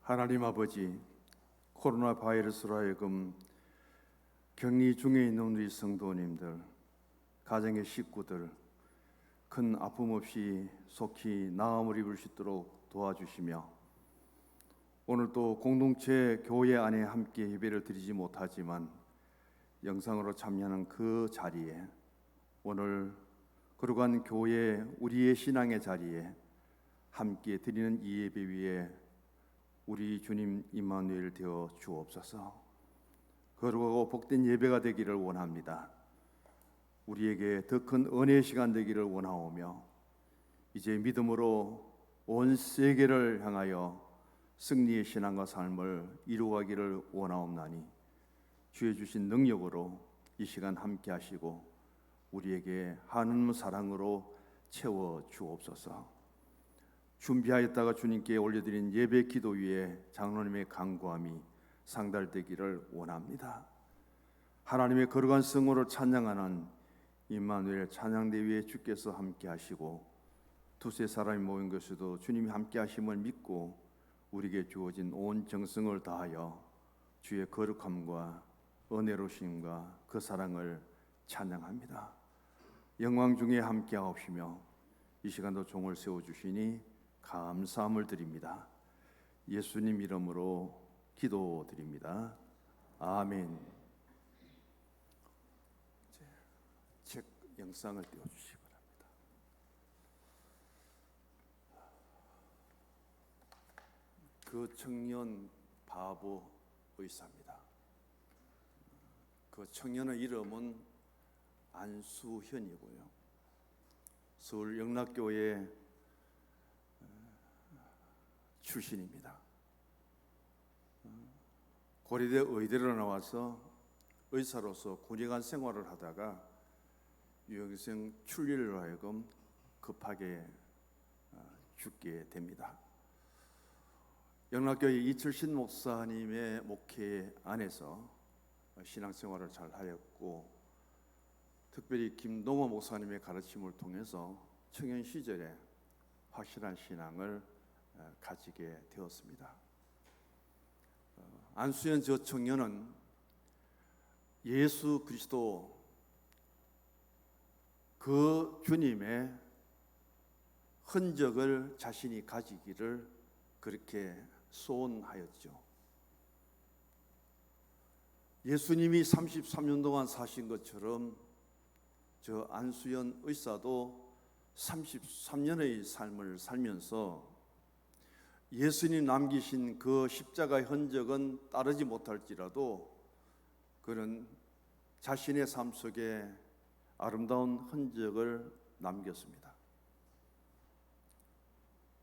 하나님 아버지, 코로나 바이러스로 하여금 격리 중에 있는 우리 성도님들, 가정의 식구들 큰 아픔 없이 속히 나음을 입을 수 있도록 도와주시며, 오늘 또 공동체 교회 안에 함께 예배를 드리지 못하지만 영상으로 참여하는 그 자리에, 오늘 거룩한 교회 우리의 신앙의 자리에 함께 드리는 이 예배 위에 우리 주님 임마누엘 되어 주옵소서. 거룩하고 복된 예배가 되기를 원합니다. 우리에게 더 큰 은혜의 시간 되기를 원하오며, 이제 믿음으로 온 세계를 향하여 승리의 신앙과 삶을 이루어가기를 원하옵나니, 주의 주신 능력으로 이 시간 함께 하시고 우리에게 하나님의 사랑으로 채워 주옵소서. 준비하였다가 주님께 올려드린 예배 기도 위에 장로님의 간구함이 상달되기를 원합니다. 하나님의 거룩한 성호를 찬양하는 임마누엘 찬양대 위에 주께서 함께 하시고, 두세 사람이 모인 것에도 주님이 함께 하심을 믿고 우리에게 주어진 온 정성을 다하여 주의 거룩함과 은혜로우심과 그 사랑을 찬양합니다. 영광 중에 함께 하옵시며 이 시간도 종을 세워주시니 감사함을 드립니다. 예수님 이름으로 기도드립니다. 아멘. 책 영상을 띄워주시기 바랍니다. 그 청년 바보 의사입니다. 그 청년의 이름은 안수현이고요, 서울 영락교회 출신입니다. 고려대 의대로 나와서 의사로서 군의관 생활을 하다가 유학생 출리로 하여금 급하게 죽게 됩니다. 영락교회 이철신 목사님의 목회 안에서 신앙생활을 잘 하였고, 특별히 김동호 목사님의 가르침을 통해서 청년 시절에 확실한 신앙을 가지게 되었습니다. 안수현 저 청년은 예수 그리스도 그 주님의 흔적을 자신이 가지기를 그렇게 소원하였죠. 예수님이 33년 동안 사신 것처럼 저 안수현 의사도 33년의 삶을 살면서 예수님 남기신 그 십자가의 흔적은 따르지 못할지라도 그는 자신의 삶 속에 아름다운 흔적을 남겼습니다.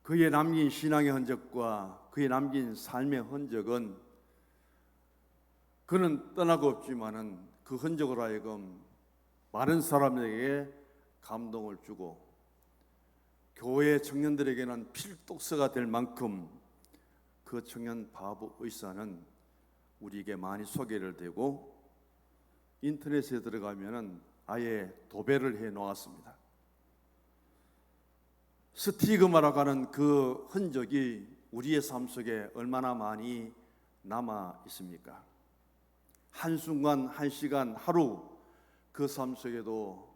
그의 남긴 신앙의 흔적과 그의 남긴 삶의 흔적은, 그는 떠나고 없지만은 그 흔적으로 하여금 많은 사람에게 감동을 주고 교회 청년들에게는 필독서가 될 만큼 그 청년 바보 의사는 우리에게 많이 소개를 되고, 인터넷에 들어가면은 아예 도배를 해 놓았습니다. 스티그마라고 하는 그 흔적이 우리의 삶 속에 얼마나 많이 남아 있습니까? 한순간, 한 시간, 하루 그 삶 속에도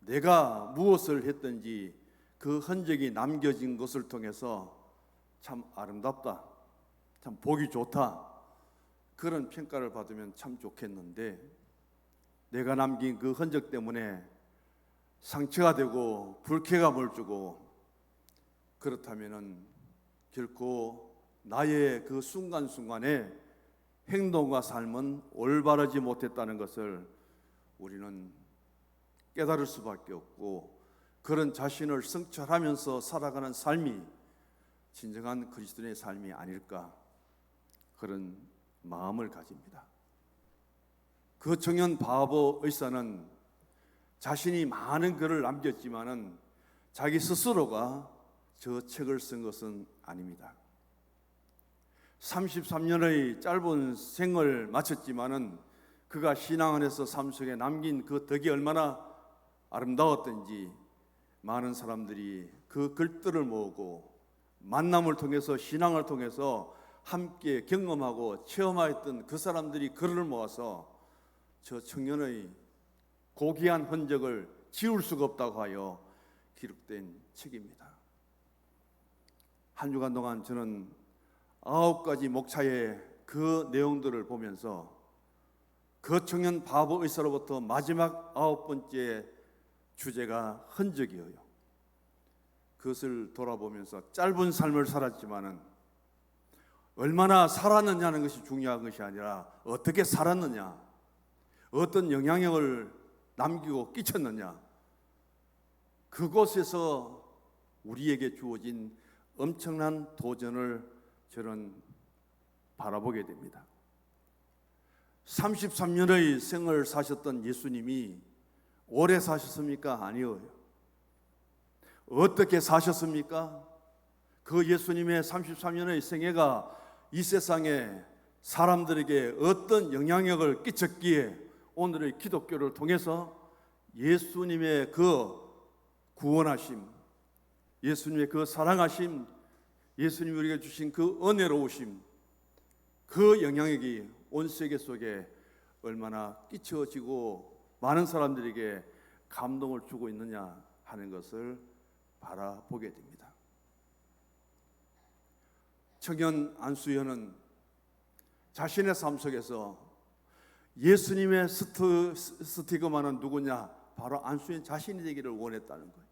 내가 무엇을 했든지 그 흔적이 남겨진 것을 통해서 참 아름답다, 참 보기 좋다, 그런 평가를 받으면 참 좋겠는데, 내가 남긴 그 흔적 때문에 상처가 되고 불쾌감을 주고, 그렇다면 결코 나의 그 순간순간에 행동과 삶은 올바르지 못했다는 것을 우리는 깨달을 수밖에 없고, 그런 자신을 성찰하면서 살아가는 삶이 진정한 그리스도인의 삶이 아닐까, 그런 마음을 가집니다. 그 청년 바보 의사는 자신이 많은 글을 남겼지만은 자기 스스로가 저 책을 쓴 것은 아닙니다. 33년의 짧은 생을 마쳤지만은 그가 신앙 안에서 삶 속에 남긴 그 덕이 얼마나 아름다웠던지 많은 사람들이 그 글들을 모으고 만남을 통해서, 신앙을 통해서 함께 경험하고 체험하였던 그 사람들이 글을 모아서 저 청년의 고귀한 흔적을 지울 수가 없다고 하여 기록된 책입니다. 한 주간 동안 저는 9가지 목차의 그 내용들을 보면서 그 청년 바보 의사로부터 마지막 9번째 주제가 흔적이에요. 그것을 돌아보면서 짧은 삶을 살았지만은 얼마나 살았느냐는 것이 중요한 것이 아니라 어떻게 살았느냐, 어떤 영향력을 남기고 끼쳤느냐, 그곳에서 우리에게 주어진 엄청난 도전을 저는 바라보게 됩니다. 33년의 생을 사셨던 예수님이 오래 사셨습니까? 아니요. 어떻게 사셨습니까? 그 예수님의 33년의 생애가 이 세상에 사람들에게 어떤 영향력을 끼쳤기에 오늘의 기독교를 통해서 예수님의 그 구원하심, 예수님의 그 사랑하심, 예수님이 우리에게 주신 그 은혜로우심, 그 영향력이 온 세계 속에 얼마나 끼쳐지고 많은 사람들에게 감동을 주고 있느냐 하는 것을 바라보게 됩니다. 청년 안수연은 자신의 삶 속에서 예수님의 스티그마는 누구냐? 바로 안수연 자신이 되기를 원했다는 거예요.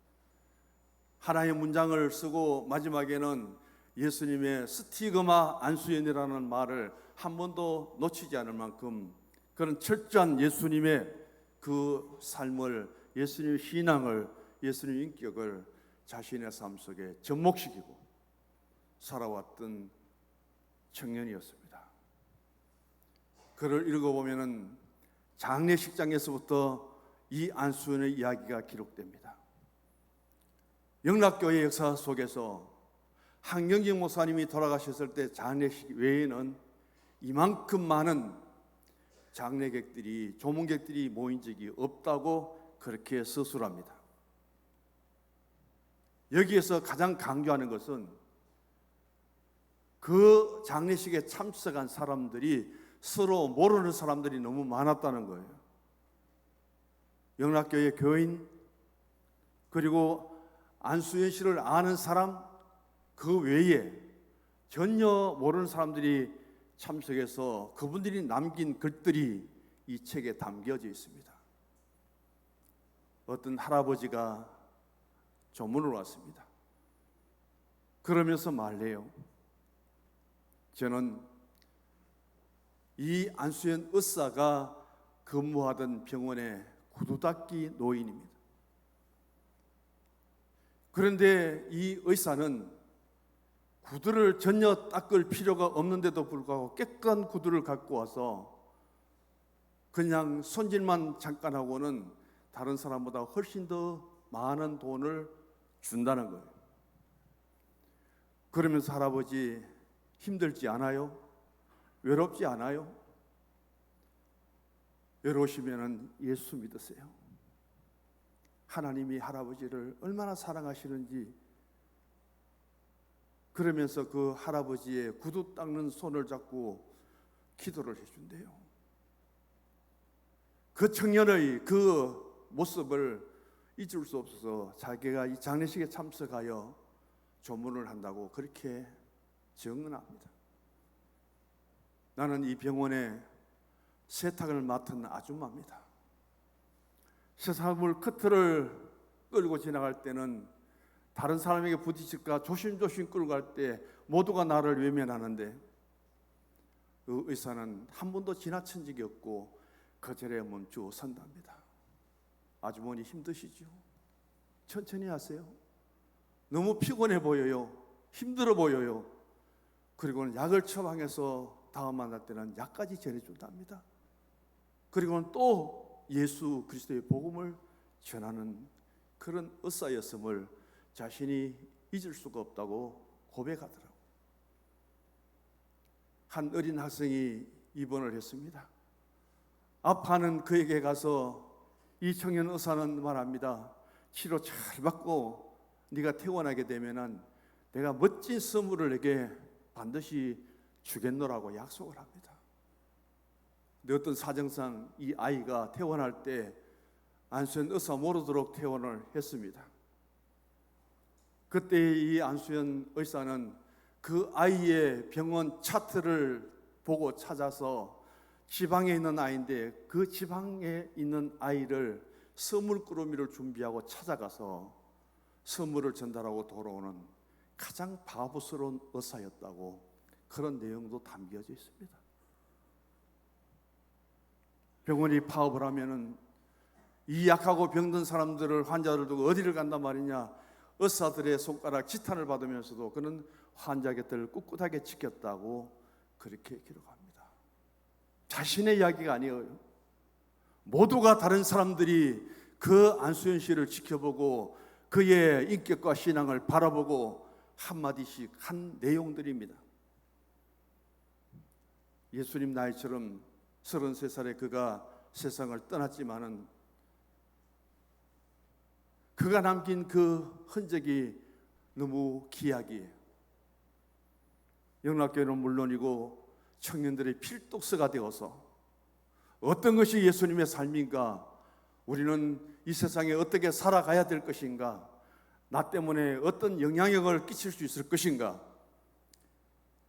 하나의 문장을 쓰고 마지막에는 예수님의 스티그마 안수연이라는 말을 한 번도 놓치지 않을 만큼 그런 철저한 예수님의 그 삶을, 예수님의 신앙을, 예수님의 인격을 자신의 삶 속에 접목시키고 살아왔던 청년이었습니다. 그를 읽어보면 장례식장에서부터 이 안수연의 이야기가 기록됩니다. 영락교회 역사 속에서 한경직 목사님이 돌아가셨을 때 장례식 외에는 이만큼 많은 장례객들이, 조문객들이 모인 적이 없다고 그렇게 서술합니다. 여기에서 가장 강조하는 것은 그 장례식에 참석한 사람들이 서로 모르는 사람들이 너무 많았다는 거예요. 영락교회 교인, 그리고 안수연 씨를 아는 사람, 그 외에 전혀 모르는 사람들이 참석해서 그분들이 남긴 글들이 이 책에 담겨져 있습니다. 어떤 할아버지가 조문을 왔습니다. 그러면서 말해요. 저는 이 안수연 의사가 근무하던 병원의 구두닦이 노인입니다. 그런데 이 의사는 구두를 전혀 닦을 필요가 없는데도 불구하고 깨끗한 구두를 갖고 와서 그냥 손질만 잠깐 하고는 다른 사람보다 훨씬 더 많은 돈을 준다는 거예요. 그러면서 할아버지 힘들지 않아요? 외롭지 않아요? 외로우시면 예수 믿으세요. 하나님이 할아버지를 얼마나 사랑하시는지, 그러면서 그 할아버지의 구두 닦는 손을 잡고 기도를 해준대요. 그 청년의 그 모습을 잊을 수 없어서 자기가 이 장례식에 참석하여 조문을 한다고 그렇게 증언합니다. 나는 이 병원에 세탁을 맡은 아줌마입니다. 세탁물 커트를 끌고 지나갈 때는 다른 사람에게 부딪힐까 조심조심 끌고 갈 때 모두가 나를 외면하는데 그 의사는 한 번도 지나친 적이 없고 그 자리에 멈추어 선답니다. 아주머니 힘드시죠? 천천히 하세요. 너무 피곤해 보여요. 힘들어 보여요. 그리고는 약을 처방해서 다음 만날 때는 약까지 전해준답니다. 그리고는 또 예수 그리스도의 복음을 전하는 그런 의사였음을 자신이 잊을 수가 없다고 고백하더라고요. 한 어린 학생이 입원을 했습니다. 아파하는 그에게 가서 이 청년 의사는 말합니다. 치료 잘 받고 네가 퇴원하게 되면은 내가 멋진 선물을 내게 반드시 주겠노라고 약속을 합니다. 근데 어떤 사정상 이 아이가 퇴원할 때 안수현 의사 모르도록 퇴원을 했습니다. 그때 이 안수현 의사는 그 아이의 병원 차트를 보고 찾아서 지방에 있는 아이인데 그 지방에 있는 아이를 선물 꾸러미를 준비하고 찾아가서 선물을 전달하고 돌아오는 가장 바보스러운 의사였다고 그런 내용도 담겨져 있습니다. 병원이 파업을 하면은 이 약하고 병든 사람들을 환자를 두고 어디를 간단 말이냐, 의사들의 손가락 지탄을 받으면서도 그는 환자 곁을 꿋꿋하게 지켰다고 그렇게 기록합니다. 자신의 이야기가 아니에요. 모두가 다른 사람들이 그 안수현 씨를 지켜보고 그의 인격과 신앙을 바라보고 한마디씩 한 내용들입니다. 예수님 나이처럼 33살에 그가 세상을 떠났지만은 그가 남긴 그 흔적이 너무 귀하기에 영락교회는 물론이고 청년들의 필독서가 되어서 어떤 것이 예수님의 삶인가, 우리는 이 세상에 어떻게 살아가야 될 것인가, 나 때문에 어떤 영향력을 끼칠 수 있을 것인가,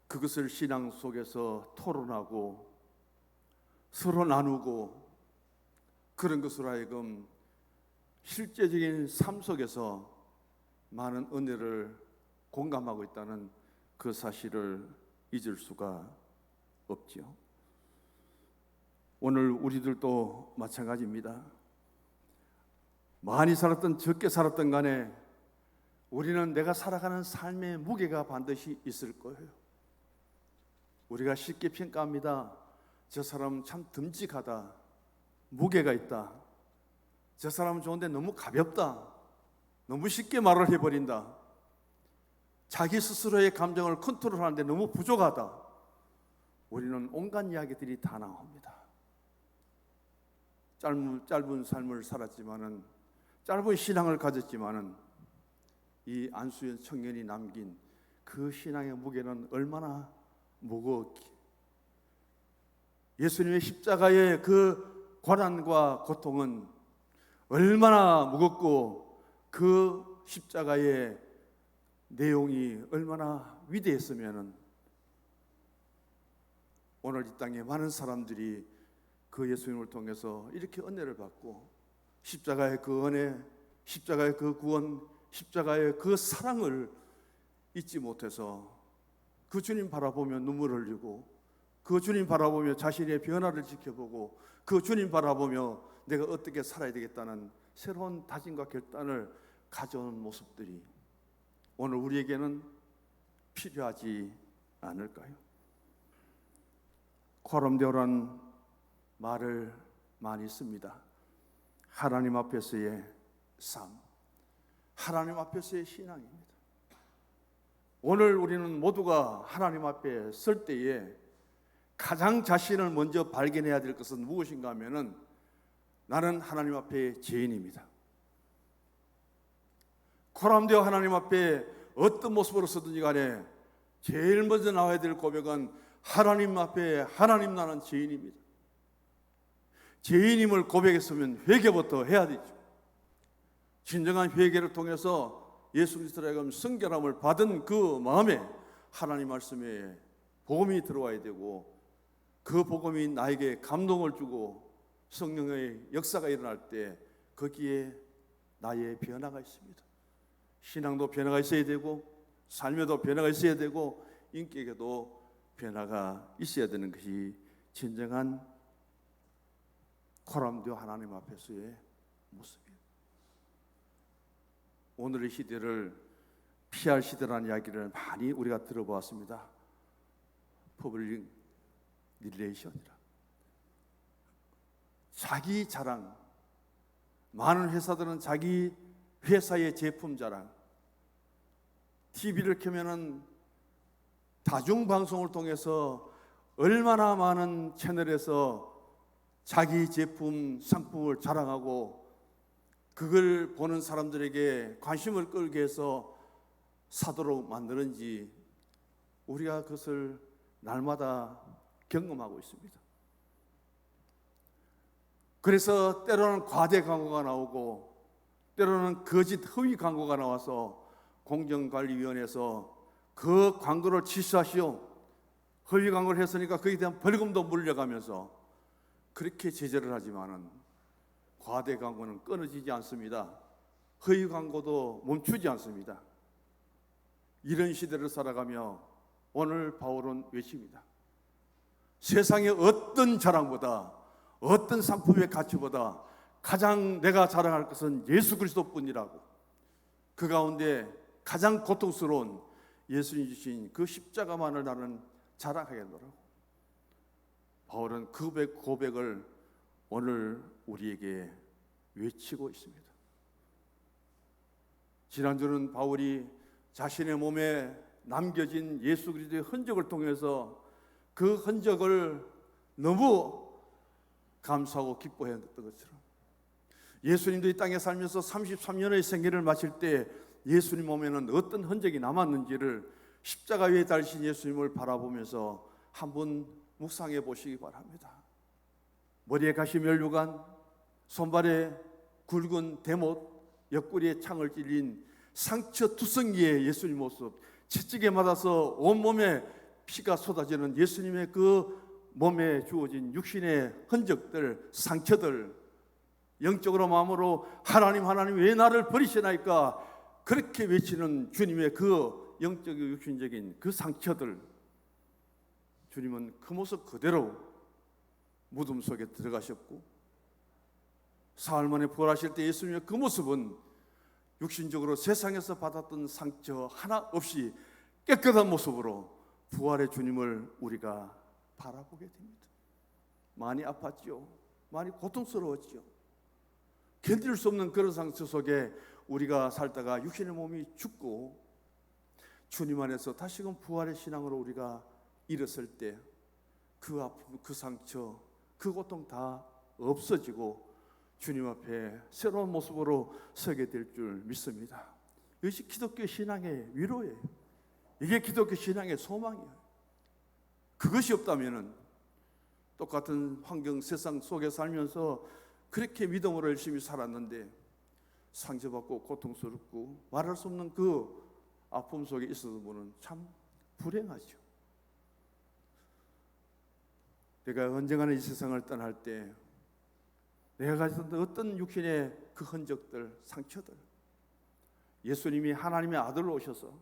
그것을 신앙 속에서 토론하고 서로 나누고 그런 것으로 하여금 실제적인 삶 속에서 많은 은혜를 공감하고 있다는 그 사실을 잊을 수가 없지요. 오늘 우리들도 마찬가지입니다. 많이 살았든 적게 살았든 간에 우리는 내가 살아가는 삶의 무게가 반드시 있을 거예요. 우리가 쉽게 평가합니다. 저 사람 참 듬직하다, 무게가 있다, 저 사람은 좋은데 너무 가볍다, 너무 쉽게 말을 해버린다, 자기 스스로의 감정을 컨트롤하는데 너무 부족하다. 우리는 온갖 이야기들이 다 나옵니다. 짧은 삶을 살았지만은, 짧은 신앙을 가졌지만은 이 안수현 청년이 남긴 그 신앙의 무게는 얼마나 무거웠기에, 예수님의 십자가의 그 고난과 고통은 얼마나 무겁고 그 십자가의 내용이 얼마나 위대했으면 오늘 이 땅에 많은 사람들이 그 예수님을 통해서 이렇게 은혜를 받고 십자가의 그 은혜, 십자가의 그 구원, 십자가의 그 사랑을 잊지 못해서 그 주님 바라보며 눈물을 흘리고, 그 주님 바라보며 자신의 변화를 지켜보고, 그 주님 바라보며 내가 어떻게 살아야 되겠다는 새로운 다짐과 결단을 가져오는 모습들이 오늘 우리에게는 필요하지 않을까요? 코람데오라는 말을 많이 씁니다. 하나님 앞에서의 삶, 하나님 앞에서의 신앙입니다. 오늘 우리는 모두가 하나님 앞에 설 때에 가장 자신을 먼저 발견해야 될 것은 무엇인가 하면은 나는 하나님 앞에 죄인입니다. 코람데오 하나님 앞에 어떤 모습으로 서든지 간에 제일 먼저 나와야 될 고백은 하나님 앞에 하나님 나는 죄인입니다. 죄인임을 고백했으면 회개부터 해야 되죠. 진정한 회개를 통해서 예수 그리스도로 하여금 성결함을 받은 그 마음에 하나님 말씀에 복음이 들어와야 되고, 그 복음이 나에게 감동을 주고 성령의 역사가 일어날 때 거기에 나의 변화가 있습니다. 신앙도 변화가 있어야 되고, 삶에도 변화가 있어야 되고, 인격에도 변화가 있어야 되는 것이 진정한 코람데오 하나님 앞에서의 모습이에요. 오늘의 시대를 피할 시대라는 이야기를 많이 우리가 들어보았습니다. 퍼블릭 릴레이션이라, 자기 자랑, 많은 회사들은 자기 회사의 제품 자랑, TV를 켜면은 다중방송을 통해서 얼마나 많은 채널에서 자기 제품, 상품을 자랑하고 그걸 보는 사람들에게 관심을 끌게 해서 사도록 만드는지 우리가 그것을 날마다 경험하고 있습니다. 그래서 때로는 과대 광고가 나오고 때로는 거짓 허위 광고가 나와서 공정관리위원회에서 그 광고를 취소하시오, 허위 광고를 했으니까 거기에 대한 벌금도 물려가면서 그렇게 제재를 하지만은 과대 광고는 끊어지지 않습니다. 허위 광고도 멈추지 않습니다. 이런 시대를 살아가며 오늘 바울은 외칩니다. 세상의 어떤 자랑보다, 어떤 상품의 가치보다 가장 내가 자랑할 것은 예수 그리스도뿐이라고. 그 가운데 가장 고통스러운 예수님 주신 그 십자가만을 나는 자랑하겠노라고. 바울은 그 고백을 오늘 우리에게 외치고 있습니다. 지난주는 바울이 자신의 몸에 남겨진 예수 그리스도의 흔적을 통해서 그 흔적을 너무 감사하고 기뻐했던 것처럼 예수님도 이 땅에 살면서 33년의 생애를 마칠 때 예수님 몸에는 어떤 흔적이 남았는지를 십자가 위에 달리신 예수님을 바라보면서 한번 묵상해 보시기 바랍니다. 머리에 가시 면류관, 손발에 굵은 대못, 옆구리에 창을 찔린 상처 투성이의 예수님 모습, 채찍에 맞아서 온몸에 피가 쏟아지는 예수님의 그 몸에 주어진 육신의 흔적들, 상처들, 영적으로 마음으로 하나님 왜 나를 버리시나이까 그렇게 외치는 주님의 그 영적이고 육신적인 그 상처들, 주님은 그 모습 그대로 무덤 속에 들어가셨고 사흘 만에 부활하실 때 예수님의 그 모습은 육신적으로 세상에서 받았던 상처 하나 없이 깨끗한 모습으로 부활의 주님을 우리가 바라보게 됩니다. 많이 아팠죠. 많이 고통스러웠죠. 견딜 수 없는 그런 상처 속에 우리가 살다가 육신의 몸이 죽고 주님 안에서 다시금 부활의 신앙으로 우리가 일었을 때 그 아픔, 그 상처, 그 고통 다 없어지고 주님 앞에 새로운 모습으로 서게 될 줄 믿습니다. 이것이 기독교 신앙의 위로예요. 이게 기독교 신앙의 소망이에요. 그것이 없다면은 똑같은 환경 세상 속에 살면서 그렇게 믿음으로 열심히 살았는데 상처받고 고통스럽고 말할 수 없는 그 아픔 속에 있었던 분은 참 불행하죠. 내가 언젠가는 이 세상을 떠날 때 내가 가졌던 어떤 육신의 그 흔적들, 상처들, 예수님이 하나님의 아들로 오셔서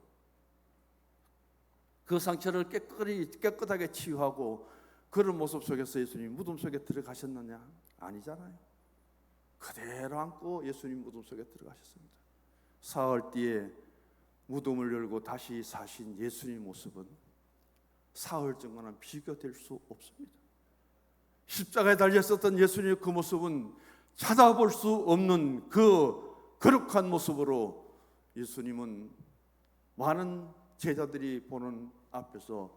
그 상처를 깨끗하게 치유하고 그런 모습 속에서 예수님이 무덤 속에 들어가셨느냐? 아니잖아요. 그대로 안고 예수님 무덤 속에 들어가셨습니다. 사흘 뒤에 무덤을 열고 다시 사신 예수님 모습은 사흘 전과는 비교될 수 없습니다. 십자가에 달렸었던 예수님의 그 모습은 찾아볼 수 없는 그 거룩한 모습으로 예수님은 많은 제자들이 보는 앞에서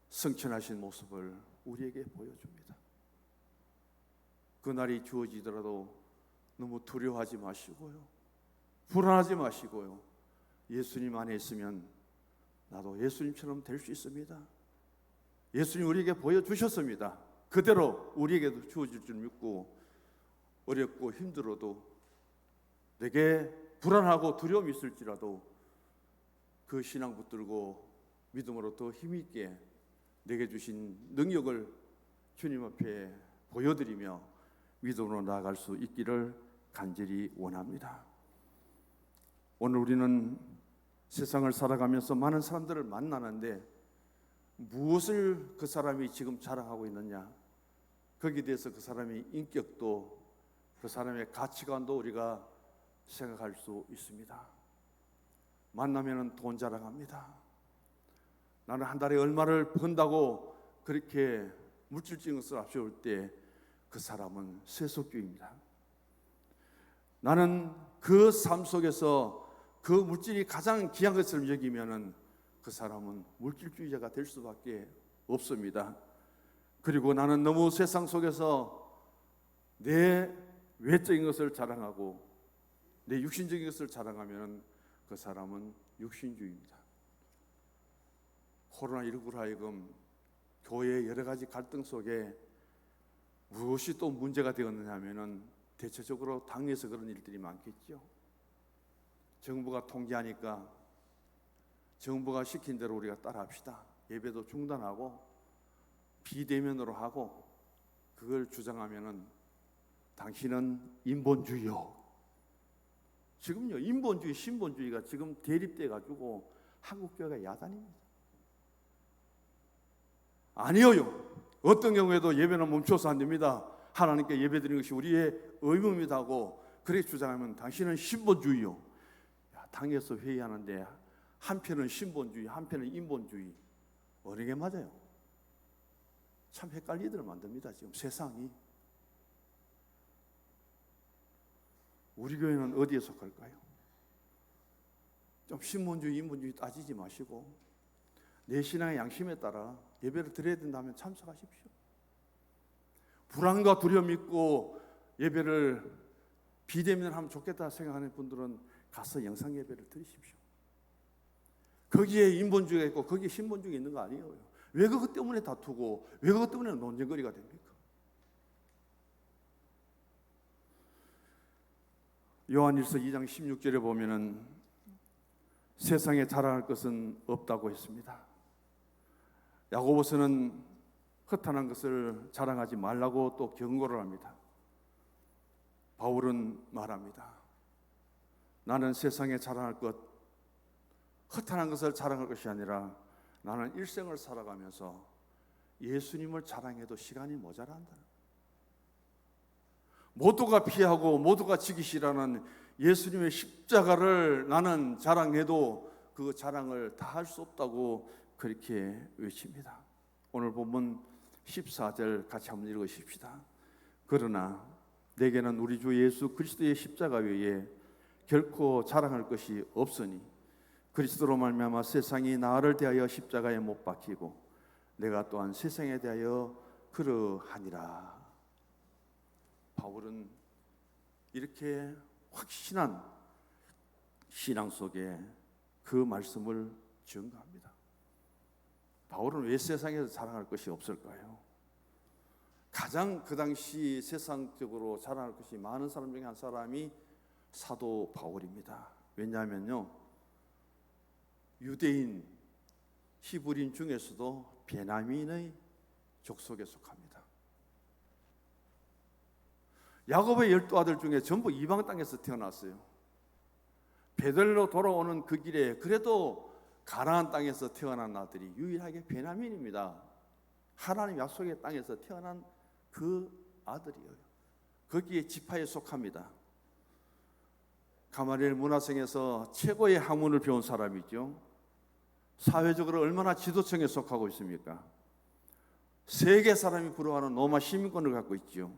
성천하신 모습을 우리에게 보여줍니다. 그날이 주어지더라도 너무 두려워하지 마시고요, 불안하지 마시고요, 예수님 안에 있으면 나도 예수님처럼 될 수 있습니다. 예수님 우리에게 보여주셨습니다. 그대로 우리에게도 주어질 줄 믿고 어렵고 힘들어도 내게 불안하고 두려움이 있을지라도 그 신앙 붙들고 믿음으로 더 힘있게 내게 주신 능력을 주님 앞에 보여드리며 믿음으로 나아갈 수 있기를 간절히 원합니다. 오늘 우리는 세상을 살아가면서 많은 사람들을 만나는데 무엇을 그 사람이 지금 자랑하고 있느냐, 거기에 대해서 그 사람의 인격도 그 사람의 가치관도 우리가 생각할 수 있습니다. 만나면은 돈 자랑합니다. 나는 한 달에 얼마를 번다고 그렇게 물질적인 것을 앞세울 때 그 사람은 세속주의입니다. 나는 그 삶 속에서 그 물질이 가장 귀한 것을 여기면은 그 사람은 물질주의자가 될 수밖에 없습니다. 그리고 나는 너무 세상 속에서 내 외적인 것을 자랑하고 내 육신적인 것을 자랑하면 그 사람은 육신주의입니다. 코로나19로 하여금 교회의 여러 가지 갈등 속에 무엇이 또 문제가 되었느냐 하면은 대체적으로 당에서 그런 일들이 많겠죠. 정부가 통제하니까 정부가 시킨 대로 우리가 따라합시다. 예배도 중단하고 비대면으로 하고 그걸 주장하면은 당신은 인본주의요. 지금요 인본주의, 신본주의가 지금 대립돼 가지고 한국교회가 야단입니다. 아니에요. 어떤 경우에도 예배는 멈춰서 안 됩니다. 하나님께 예배드리는 것이 우리의 의무입니다 하고 그렇게 주장하면 당신은 신본주의요. 당에서 회의하는데 한편은 신본주의, 한편은 인본주의. 어느 게 맞아요? 참 헷갈리들 만듭니다. 지금 세상이. 우리 교회는 어디에 속할까요? 좀 신본주의, 인본주의 따지지 마시고 내 신앙의 양심에 따라 예배를 드려야 된다면 참석하십시오. 불안과 두려움 있고 예배를 비대면을 하면 좋겠다 생각하는 분들은 가서 영상 예배를 드리십시오. 거기에 인본주의가 있고 거기에 신본주의가 있는 거 아니에요. 왜 그것 때문에 다투고 왜 그것 때문에 논쟁거리가 됩니까? 요한일서 2장 16절에 보면은 세상에 자랑할 것은 없다고 했습니다. 야고보서는 허탄한 것을 자랑하지 말라고 또 경고를 합니다. 바울은 말합니다. 나는 세상에 자랑할 것, 허탄한 것을 자랑할 것이 아니라 나는 일생을 살아가면서 예수님을 자랑해도 시간이 모자란다. 모두가 피하고 모두가 지기 싫어하는 예수님의 십자가를 나는 자랑해도 그 자랑을 다 할 수 없다고 그렇게 외칩니다. 오늘 본문 14절 같이 한번 읽으십시다. 그러나 내게는 우리 주 예수 그리스도의 십자가 외에 결코 자랑할 것이 없으니 그리스도로 말미암아 세상이 나를 대하여 십자가에 못 박히고 내가 또한 세상에 대하여 그러하니라. 바울은 이렇게 확신한 신앙 속에 그 말씀을 증거합니다. 바울은 왜 세상에서 자랑할 것이 없을까요? 가장 그 당시 세상적으로 자랑할 것이 많은 사람 중에 한 사람이 사도 바울입니다. 왜냐하면요, 유대인, 히브리인 중에서도 베냐민의 족속에 속합니다. 야곱의 12아들 중에 전부 이방 땅에서 태어났어요. 베들레로 돌아오는 그 길에 그래도 가나안 땅에서 태어난 아들이 유일하게 베냐민입니다. 하나님 약속의 땅에서 태어난 그 아들이에요. 거기에 지파에 속합니다. 가마리엘 문화생에서 최고의 학문을 배운 사람이죠. 사회적으로 얼마나 지도층에 속하고 있습니까? 세계 사람이 부러워하는 로마 시민권을 갖고 있죠.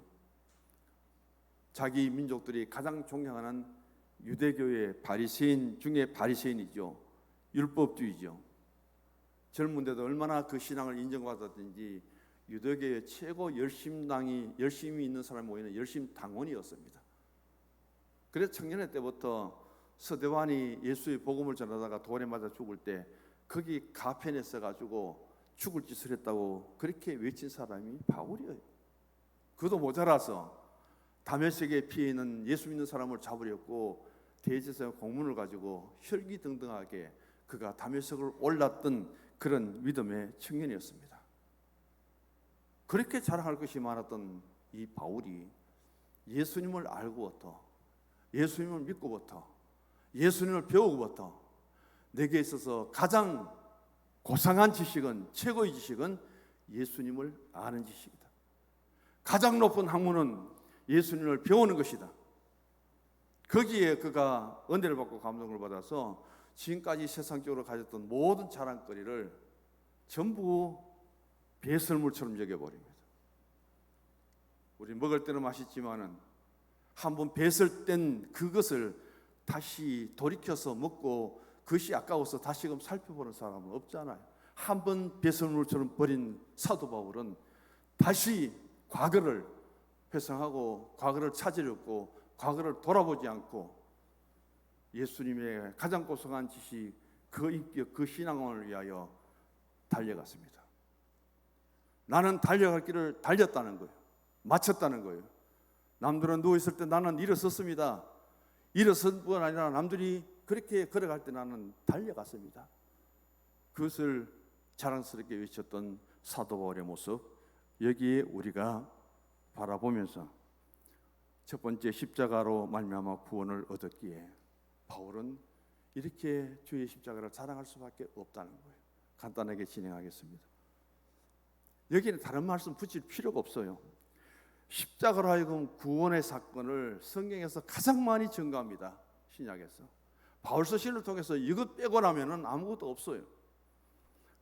자기 민족들이 가장 존경하는 유대교의 바리새인 중에 바리새인이죠. 율법주의죠. 젊은데도 얼마나 그 신앙을 인정받았든지 유대교의 최고 열심히 있는 사람이 모이는 열심 당원이었습니다. 그래서 청년회 때부터 서대환이 예수의 복음을 전하다가 돌에 맞아 죽을 때 거기 가편에 써가지고 죽을 짓을 했다고 그렇게 외친 사람이 바울이에요. 그도 모자라서 다메섹에 피해 있는 예수 믿는 사람을 잡으려고 대제사장 공문을 가지고 혈기등등하게 그가 다메섹을 올랐던 그런 믿음의 청년이었습니다. 그렇게 자랑할 것이 많았던 이 바울이 예수님을 알고부터, 예수님을 믿고부터, 예수님을 배우고부터 내게 있어서 가장 고상한 지식은, 최고의 지식은 예수님을 아는 지식이다. 가장 높은 학문은 예수님을 배우는 것이다. 거기에 그가 은혜를 받고 감동을 받아서 지금까지 세상적으로 가졌던 모든 자랑거리를 전부 배설물처럼 여겨버립니다. 우리 먹을 때는 맛있지만은 한번 배설된 그것을 다시 돌이켜서 먹고 그것이 아까워서 다시금 살펴보는 사람은 없잖아요. 한번 배설물처럼 버린 사도 바울은 다시 과거를 회상하고 과거를 찾으려고 과거를 돌아보지 않고 예수님의 가장 고상한 지식, 그 인격, 그 신앙을 위하여 달려갔습니다. 나는 달려갈 길을 달렸다는 거예요. 마쳤다는 거예요. 남들은 누워있을 때 나는 일어섰습니다. 일어선 뿐 아니라 남들이 그렇게 걸어갈 때 나는 달려갔습니다. 그것을 자랑스럽게 외쳤던 사도 바울의 모습, 여기에 우리가 바라보면서 첫 번째 십자가로 말미암아 구원을 얻었기에 바울은 이렇게 주의 십자가를 자랑할 수밖에 없다는 거예요. 간단하게 진행하겠습니다. 여기는 다른 말씀 붙일 필요가 없어요. 십자가로 하여금 구원의 사건을 성경에서 가장 많이 증거합니다. 신약에서. 바울서 시를 통해서 이것 빼고 나면은 아무것도 없어요.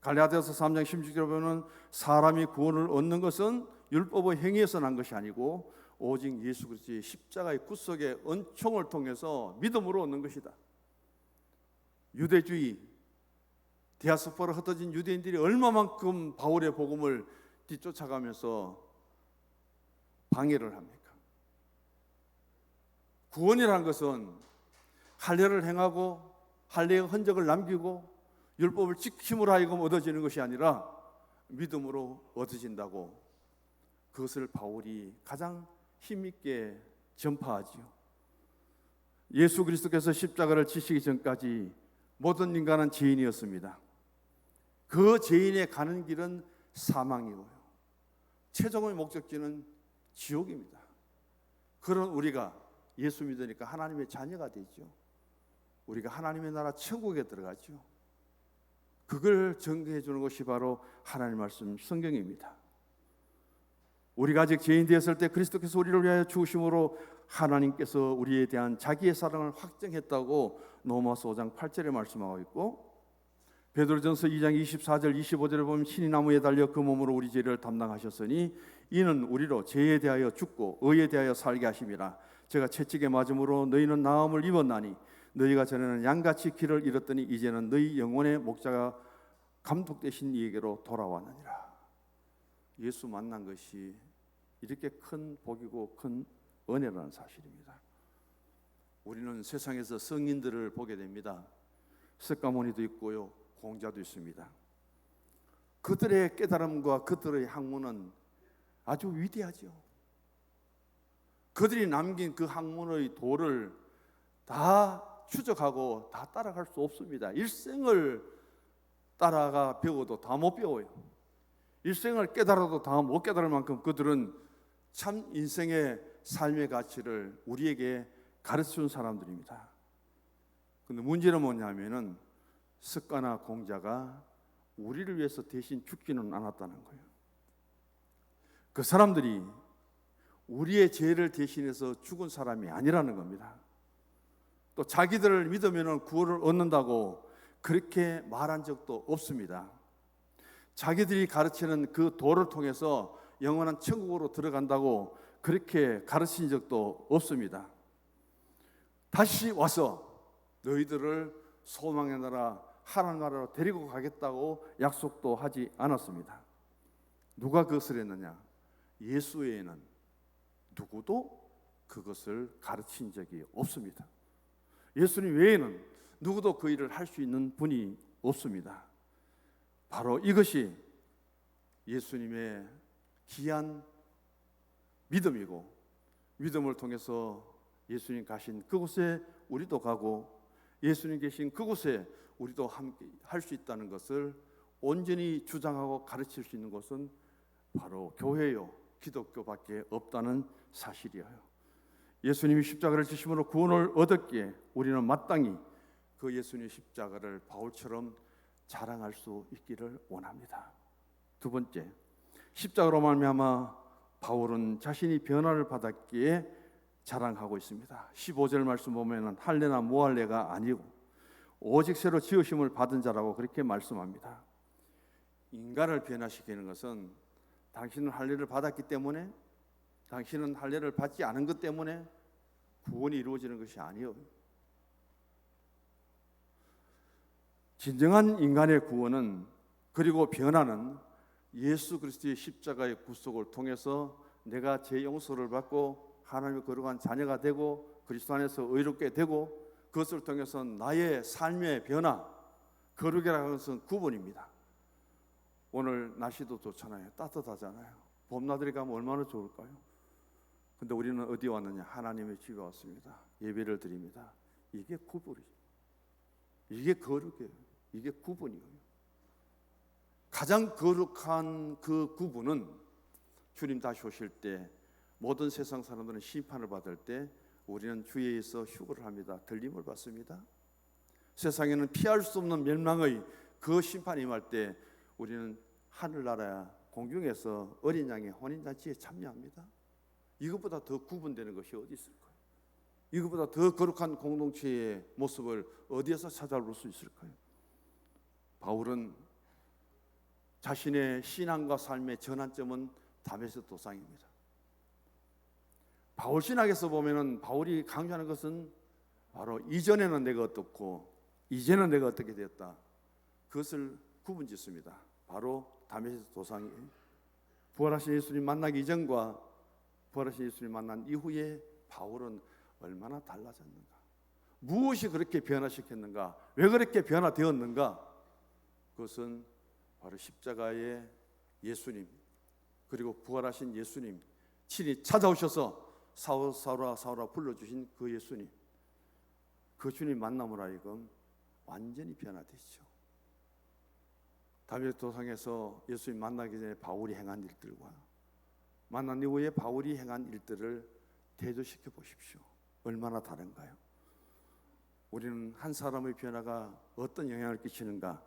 갈라디아서 3장 16절에 보면 사람이 구원을 얻는 것은 율법의 행위에서 난 것이 아니고 오직 예수 그리스도의 십자가의 구속의 은총을 통해서 믿음으로 얻는 것이다. 유대주의, 디아스포라 흩어진 유대인들이 얼마만큼 바울의 복음을 뒤쫓아가면서 방해를 합니까? 구원이라는 것은 할례를 행하고 할례의 흔적을 남기고 율법을 지킴으로 하여금 얻어지는 것이 아니라 믿음으로 얻어진다고, 그것을 바울이 가장 힘있게 전파하지요. 예수 그리스도께서 십자가를 지시기 전까지 모든 인간은 죄인이었습니다. 그 죄인의 가는 길은 사망이고요, 최종의 목적지는 지옥입니다. 그런 우리가 예수 믿으니까 하나님의 자녀가 되죠. 우리가 하나님의 나라 천국에 들어가죠. 그걸 증거해 주는 것이 바로 하나님 말씀 성경입니다. 우리가 아직 죄인 되었을 때 그리스도께서 우리를 위하여 죽으심으로 하나님께서 우리에 대한 자기의 사랑을 확증했다고 로마서 5장 8절에 말씀하고 있고, 베드로전서 2장 24절 25절에 보면 신이 나무에 달려 그 몸으로 우리 죄를 담당하셨으니 이는 우리로 죄에 대하여 죽고 의에 대하여 살게 하심이라. 제가 채찍에 맞음으로 너희는 나음을 입었나니 너희가 전에는 양같이 길을 잃었더니 이제는 너희 영혼의 목자가 감독 되신 이에게로 돌아왔느니라. 예수 만난 것이 이렇게 큰 복이고 큰 은혜라는 사실입니다. 우리는 세상에서 성인들을 보게 됩니다. 석가모니도 있고요, 공자도 있습니다. 그들의 깨달음과 그들의 학문은 아주 위대하죠. 그들이 남긴 그 학문의 도를 다 추적하고 다 따라갈 수 없습니다. 일생을 따라가 배워도 다 못 배워요. 일생을 깨달아도 다 못 깨달을 만큼 그들은 참 인생의 삶의 가치를 우리에게 가르쳐준 사람들입니다. 근데 문제는 뭐냐면은 석가나 공자가 우리를 위해서 대신 죽지는 않았다는 거예요. 그 사람들이 우리의 죄를 대신해서 죽은 사람이 아니라는 겁니다. 또 자기들을 믿으면 구원을 얻는다고 그렇게 말한 적도 없습니다. 자기들이 가르치는 그 도를 통해서 영원한 천국으로 들어간다고 그렇게 가르친 적도 없습니다. 다시 와서 너희들을 소망의 나라 하나님 나라로 데리고 가겠다고 약속도 하지 않았습니다. 누가 그것을 했느냐? 예수 외에는 누구도 그것을 가르친 적이 없습니다. 예수님 외에는 누구도 그 일을 할 수 있는 분이 없습니다. 바로 이것이 예수님의 귀한 믿음이고, 믿음을 통해서 예수님 가신 그곳에 우리도 가고 예수님 계신 그곳에 우리도 함께 할 수 있다는 것을 온전히 주장하고 가르칠 수 있는 것은 바로 교회요, 기독교밖에 없다는 사실이에요. 예수님이 십자가를 지심으로 구원을 얻었기에 우리는 마땅히 그 예수님의 십자가를 바울처럼 자랑할 수 있기를 원합니다. 두 번째, 십자가로 말미암아 바울은 자신이 변화를 받았기에 자랑하고 있습니다. 15절 말씀 보면 할례나 무할례가 아니고 오직 새로 지으심을 받은 자라고 그렇게 말씀합니다. 인간을 변화시키는 것은 당신은 할례를 받았기 때문에, 당신은 할례를 받지 않은 것 때문에 구원이 이루어지는 것이 아니에요. 진정한 인간의 구원은, 그리고 변화는 예수 그리스도의 십자가의 구속을 통해서 내가 죄 용서를 받고 하나님의 거룩한 자녀가 되고 그리스도 안에서 의롭게 되고, 그것을 통해서 나의 삶의 변화, 거룩이라는 것은 구분입니다. 오늘 날씨도 좋잖아요. 따뜻하잖아요. 봄나들이 가면 얼마나 좋을까요? 근데 우리는 어디 왔느냐? 하나님의 집에 왔습니다. 예배를 드립니다. 이게 구분이죠. 이게 거룩이에요. 이게 구분이에요. 가장 거룩한 그 구분은 주님 다시 오실 때 모든 세상 사람들은 심판을 받을 때 우리는 주에 의해서 휴거를 합니다. 들림을 받습니다. 세상에는 피할 수 없는 멸망의 그 심판이 임할 때 우리는 하늘나라 공중에서 어린 양의 혼인잔치에 참여합니다. 이것보다 더 구분되는 것이 어디 있을까요? 이것보다 더 거룩한 공동체의 모습을 어디에서 찾아볼 수 있을까요? 바울은 자신의 신앙과 삶의 전환점은 다메섹 도상입니다. 바울 신학에서 보면은 바울이 강조하는 것은 바로 이전에는 내가 어떻고 이제는 내가 어떻게 되었다. 그것을 구분짓습니다. 바로 다메섹 도상이 부활하신 예수님 만나기 이전과 부활하신 예수님 만난 이후에 바울은 얼마나 달라졌는가? 무엇이 그렇게 변화시켰는가? 왜 그렇게 변화되었는가? 그것은 바로 십자가의 예수님 그리고 부활하신 예수님 친히 찾아오셔서 사울 사울아 사울아 불러주신 그 예수님 그 주님 만남으로 하여금 완전히 변화되죠. 다메섹 도상에서 예수님 만나기 전에 바울이 행한 일들과 만난 이후에 바울이 행한 일들을 대조시켜 보십시오. 얼마나 다른가요? 우리는 한 사람의 변화가 어떤 영향을 끼치는가?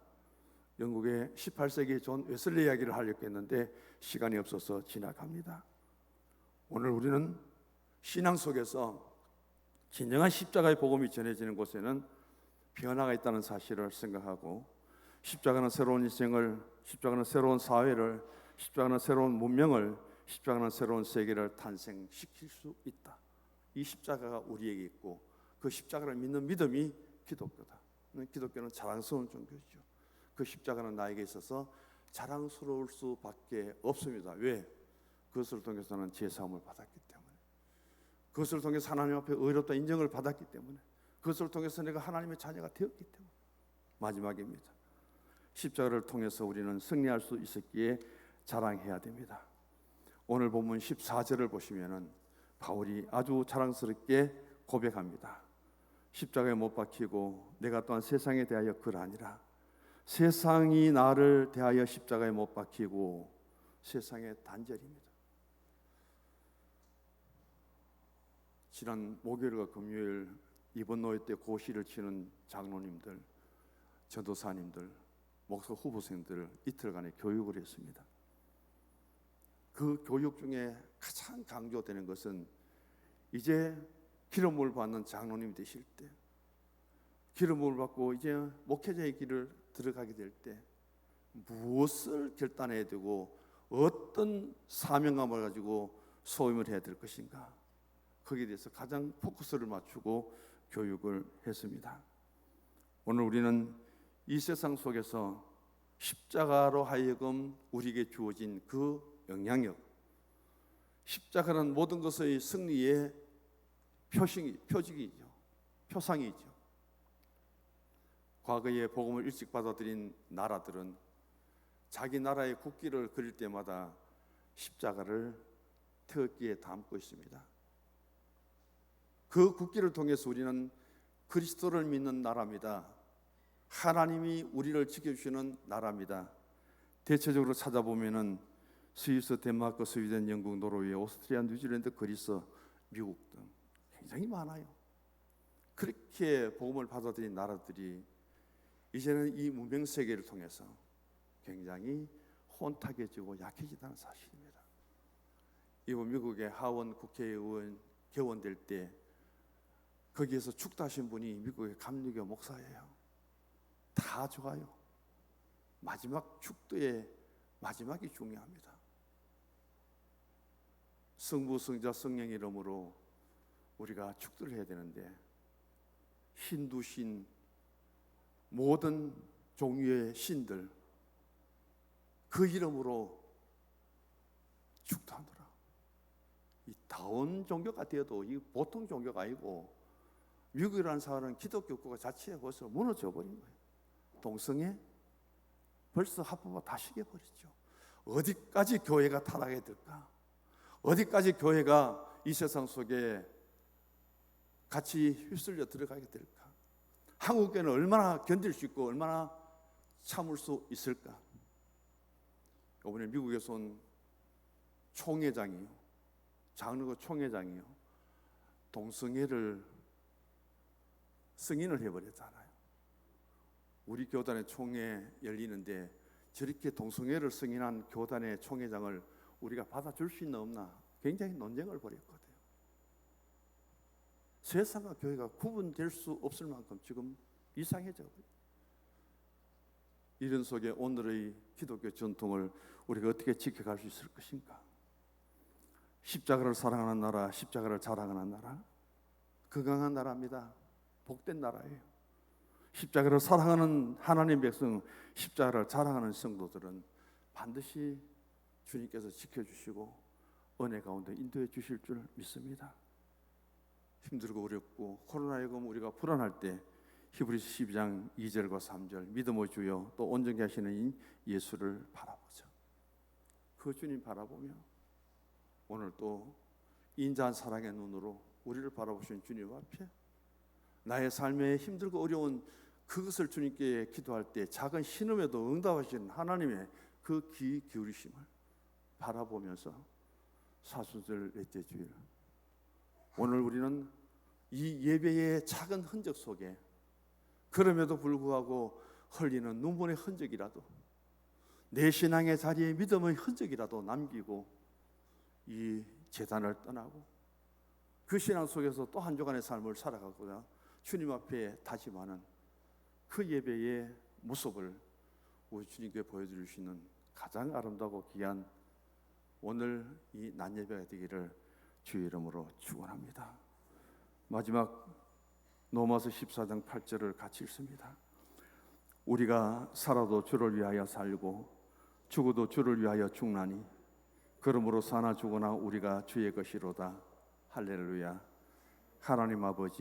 영국의 18세기 존 웨슬리 이야기를 하려고 했는데 시간이 없어서 지나갑니다. 오늘 우리는 신앙 속에서 진정한 십자가의 복음이 전해지는 곳에는 변화가 있다는 사실을 생각하고 십자가는 새로운 인생을, 십자가는 새로운 사회를, 십자가는 새로운 문명을, 십자가는 새로운 세계를 탄생시킬 수 있다. 이 십자가가 우리에게 있고 그 십자가를 믿는 믿음이 기독교다. 기독교는 자랑스러운 종교죠. 그 십자가는 나에게 있어서 자랑스러울 수밖에 없습니다. 왜? 그것을 통해서는 제사함을 받았기 때문에, 그것을 통해서 하나님 앞에 의롭다 인정을 받았기 때문에, 그것을 통해서 내가 하나님의 자녀가 되었기 때문에. 마지막입니다. 십자가를 통해서 우리는 승리할 수 있었기에 자랑해야 됩니다. 오늘 본문 14절을 보시면은 바울이 아주 자랑스럽게 고백합니다. 십자가에 못 박히고 내가 또한 세상에 대하여 그러하니라. 세상이 나를 대하여 십자가에 못 박히고 세상의 단절입니다. 지난 목요일과 금요일 이번 노예 때 고시를 치는 장로님들, 전도사님들, 목사 후보생들 이틀간의 교육을 했습니다. 그 교육 중에 가장 강조되는 것은 이제 기름을 받는 장로님이 되실 때, 기름을 받고 이제 목회자의 길을 들어가게 될 때 무엇을 결단해야 되고 어떤 사명감을 가지고 소임을 해야 될 것인가, 거기에 대해서 가장 포커스를 맞추고 교육을 했습니다. 오늘 우리는 이 세상 속에서 십자가로 하여금 우리에게 주어진 그 영향력, 십자가는 모든 것의 승리의 표적이죠. 표상이죠. 과거에 복음을 일찍 받아들인 나라들은 자기 나라의 국기를 그릴 때마다 십자가를 태극기에 담고 있습니다. 그 국기를 통해서 우리는 그리스도를 믿는 나라입니다. 하나님이 우리를 지켜주시는 나라입니다. 대체적으로 찾아보면은 스위스, 덴마크, 스웨덴, 영국, 노르웨이, 오스트리아, 뉴질랜드, 그리스, 미국 등 굉장히 많아요. 그렇게 복음을 받아들인 나라들이 이제는 이 문명 세계를 통해서 굉장히 혼탁해지고 약해지다는 사실입니다. 이번 미국의 하원 국회의원 개원될 때 거기에서 축도하신 분이 미국의 감리교 목사예요. 다 좋아요. 마지막 축도의 마지막이 중요합니다. 성부, 성자, 성령 이름으로 우리가 축도를 해야 되는데 신두신 모든 종류의 신들 그 이름으로 축도하노라. 이 다운 종교가 되어도 이 보통 종교가 아니고 미국이라는 사회는 기독교 국가 자체가 벌써 무너져 버린 거예요. 동성애, 벌써 합법화 다 시켜버렸죠. 어디까지 교회가 타락해야 될까? 어디까지 교회가 이 세상 속에 같이 휩쓸려 들어가게 될까? 한국교회는 얼마나 견딜 수 있고 얼마나 참을 수 있을까? 이번에 미국에서 온 총회장이요, 장로교 총회장이요, 동성애를 승인을 해버렸잖아요. 우리 교단의 총회 열리는데 저렇게 동성애를 승인한 교단의 총회장을 우리가 받아줄 수 있나 없나 굉장히 논쟁을 벌였거든요. 세상과 교회가 구분될 수 없을 만큼 지금 이상해져. 이런 속에 오늘의 기독교 전통을 우리가 어떻게 지켜갈 수 있을 것인가? 십자가를 사랑하는 나라, 십자가를 자랑하는 나라, 건강한 나라입니다. 복된 나라예요. 십자가를 사랑하는 하나님 백성, 십자가를 자랑하는 성도들은 반드시 주님께서 지켜주시고 은혜 가운데 인도해 주실 줄 믿습니다. 힘들고 어렵고 코로나19 우리가 불안할 때 히브리서 12장 2절과 3절 믿음의 주여 또 온전케 하시는 이 예수를 바라보자. 그 주님 바라보며 오늘 또 인자한 사랑의 눈으로 우리를 바라보시는 주님 앞에 나의 삶에 힘들고 어려운 그것을 주님께 기도할 때 작은 신음에도 응답하시는 하나님의 그 귀 기울이심을 바라보면서 사순절 넷째 주일 오늘 우리는 이 예배의 작은 흔적 속에 그럼에도 불구하고 흘리는 눈물의 흔적이라도 내 신앙의 자리에 믿음의 흔적이라도 남기고 이 제단을 떠나고 그 신앙 속에서 또 한 주간의 삶을 살아가고자 주님 앞에 다짐하는 그 예배의 모습을 우리 주님께 보여드릴 수 있는 가장 아름다고 귀한 오늘 이 낮예배가 되기를 주의 이름으로 축원합니다. 마지막 로마서 14장 8절을 같이 읽습니다. 우리가 살아도 주를 위하여 살고 죽어도 주를 위하여 죽나니 그러므로 사나 죽으나 우리가 주의 것이로다. 할렐루야. 하나님 아버지